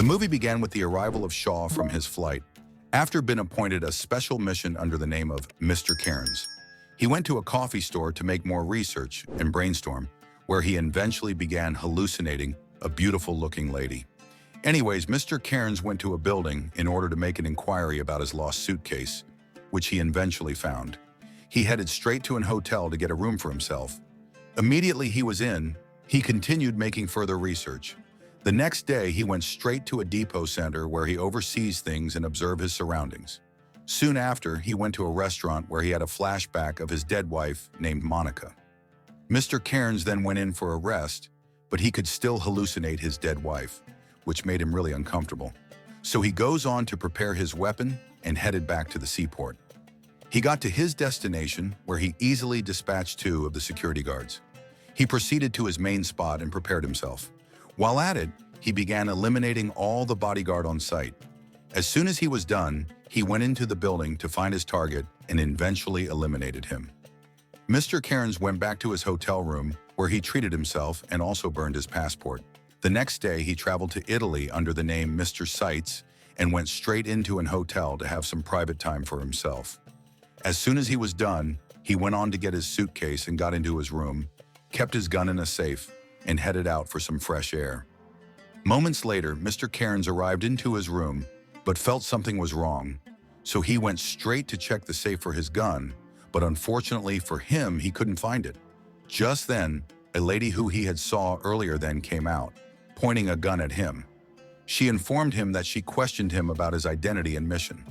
The movie began with the arrival of Shaw from his flight. After being appointed a special mission under the name of Mr. Cairns, he went to a coffee store to make more research and brainstorm, where he eventually began hallucinating a beautiful-looking lady. Anyways, Mr. Cairns went to a building in order to make an inquiry about his lost suitcase, which he eventually found. He headed straight to an hotel to get a room for himself. Immediately he was in, he continued making further research. The next day, he went straight to a depot center where he oversees things and observes his surroundings. Soon after, he went to a restaurant where he had a flashback of his dead wife named Monica. Mr. Cairns then went in for a rest, but he could still hallucinate his dead wife, which made him really uncomfortable. So he goes on to prepare his weapon and headed back to the seaport. He got to his destination where he easily dispatched 2 of the security guards. He proceeded to his main spot and prepared himself. While at it, he began eliminating all the bodyguard on site. As soon as he was done, he went into the building to find his target and eventually eliminated him. Mr. Cairns went back to his hotel room where he treated himself and also burned his passport. The next day, he traveled to Italy under the name Mr. Sights and went straight into an hotel to have some private time for himself. As soon as he was done, he went on to get his suitcase and got into his room, kept his gun in a safe, and headed out for some fresh air. Moments later, Mr. Cairns arrived into his room, but felt something was wrong, so he went straight to check the safe for his gun, but unfortunately for him, he couldn't find it. Just then, a lady who he had saw earlier then came out, pointing a gun at him. She informed him that she questioned him about his identity and mission.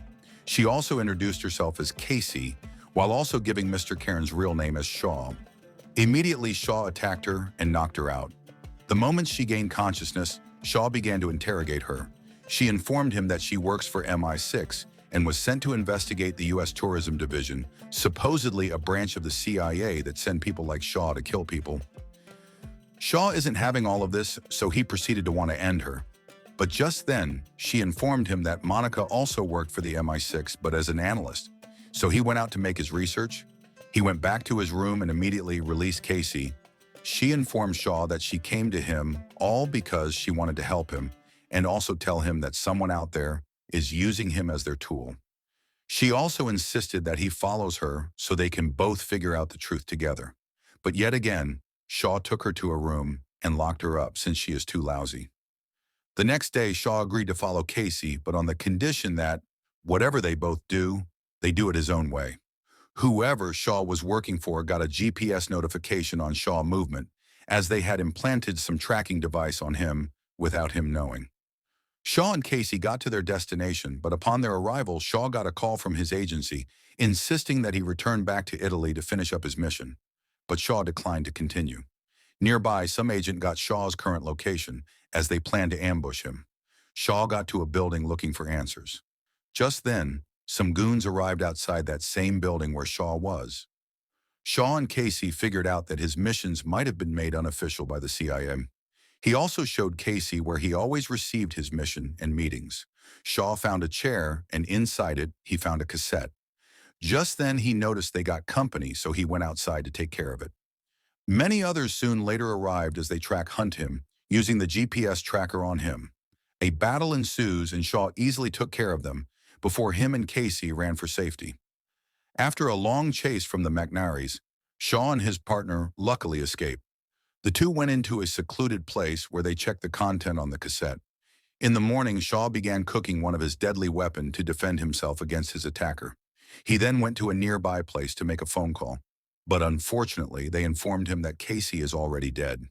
She also introduced herself as Kacey, while also giving Mr. Cairns' real name as Shaw. Immediately, Shaw attacked her and knocked her out. The moment she gained consciousness, Shaw began to interrogate her. She informed him that she works for MI6 and was sent to investigate the U.S. Tourism Division, supposedly a branch of the CIA that send people like Shaw to kill people. Shaw isn't having all of this, so he proceeded to want to end her. But just then, she informed him that Monica also worked for the MI6, but as an analyst. So he went out to make his research. He went back to his room and immediately released Kacey. She informed Shaw that she came to him all because she wanted to help him and also tell him that someone out there is using him as their tool. She also insisted that he follows her so they can both figure out the truth together. But yet again, Shaw took her to a room and locked her up since she is too lousy. The next day, Shaw agreed to follow Kacey, but on the condition that whatever they both do, they do it his own way. Whoever Shaw was working for got a GPS notification on Shaw movement, as they had implanted some tracking device on him without him knowing. Shaw and Kacey got to their destination, but upon their arrival, Shaw got a call from his agency, insisting that he return back to Italy to finish up his mission. But Shaw declined to continue. Nearby, some agent got Shaw's current location, as they planned to ambush him. Shaw got to a building looking for answers. Just then, some goons arrived outside that same building where Shaw was. Shaw and Kacey figured out that his missions might have been made unofficial by the CIA. He also showed Kacey where he always received his mission and meetings. Shaw found a chair, and inside it, he found a cassette. Just then, he noticed they got company, so he went outside to take care of it. Many others soon later arrived as they hunt him, using the GPS tracker on him. A battle ensues, and Shaw easily took care of them before him and Kacey ran for safety. After a long chase from the McNairys, Shaw and his partner luckily escaped. The two went into a secluded place where they checked the content on the cassette. In the morning, Shaw began cooking one of his deadly weapons to defend himself against his attacker. He then went to a nearby place to make a phone call. But unfortunately, they informed him that Kacey is already dead.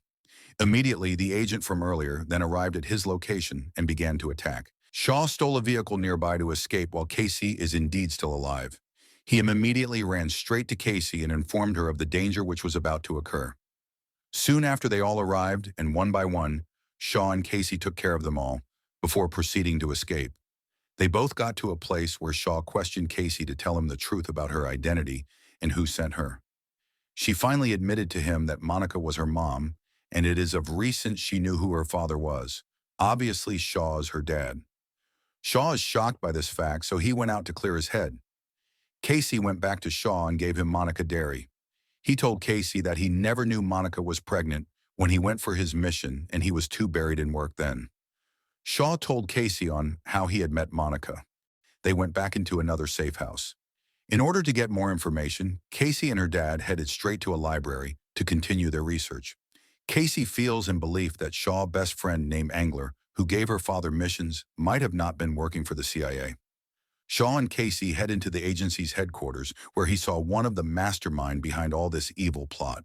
Immediately, the agent from earlier then arrived at his location and began to attack. Shaw stole a vehicle nearby to escape while Kacey is indeed still alive. He immediately ran straight to Kacey and informed her of the danger which was about to occur. Soon after they all arrived, and one by one, Shaw and Kacey took care of them all, before proceeding to escape. They both got to a place where Shaw questioned Kacey to tell him the truth about her identity and who sent her. She finally admitted to him that Monica was her mom, and it is of recent she knew who her father was. Obviously, Shaw is her dad. Shaw is shocked by this fact, so he went out to clear his head. Kacey went back to Shaw and gave him Monica Dairy. He told Kacey that he never knew Monica was pregnant when he went for his mission, and he was too buried in work then. Shaw told Kacey on how he had met Monica. They went back into another safe house. In order to get more information, Kacey and her dad headed straight to a library to continue their research. Kacey feels in belief that Shaw's best friend named Angler, who gave her father missions, might have not been working for the CIA. Shaw and Kacey head into the agency's headquarters, where he saw one of the mastermind behind all this evil plot.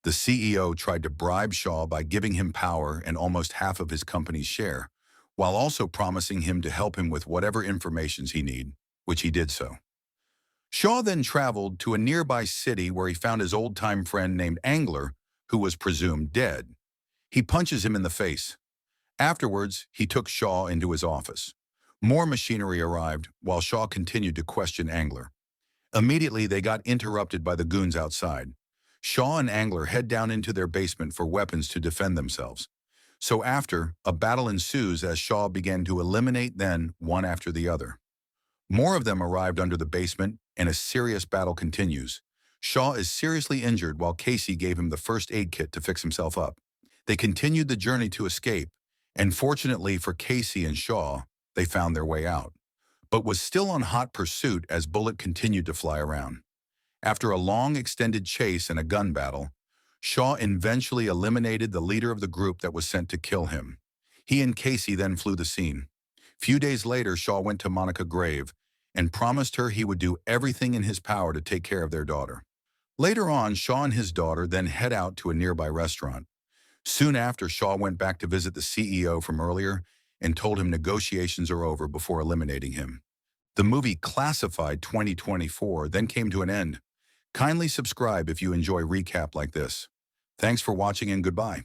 The CEO tried to bribe Shaw by giving him power and almost half of his company's share, while also promising him to help him with whatever informations he needed, which he did so. Shaw then traveled to a nearby city where he found his old-time friend named Angler, who was presumed dead. He punches him in the face. Afterwards, he took Shaw into his office. More machinery arrived while Shaw continued to question Angler. Immediately, they got interrupted by the goons outside. Shaw and Angler head down into their basement for weapons to defend themselves. So after, a battle ensues as Shaw began to eliminate them one after the other. More of them arrived under the basement, and a serious battle continues. Shaw is seriously injured while Kacey gave him the first aid kit to fix himself up. They continued the journey to escape, and fortunately for Kacey and Shaw, they found their way out, but was still on hot pursuit as bullets continued to fly around. After a long extended chase and a gun battle, Shaw eventually eliminated the leader of the group that was sent to kill him. He and Kacey then flew the scene. Few days later, Shaw went to Monica's grave and promised her he would do everything in his power to take care of their daughter. Later on, Shaw and his daughter then head out to a nearby restaurant. Soon after, Shaw went back to visit the CEO from earlier and told him negotiations are over before eliminating him. The movie Classified 2024 then came to an end. Kindly subscribe if you enjoy recap like this. Thanks for watching and goodbye.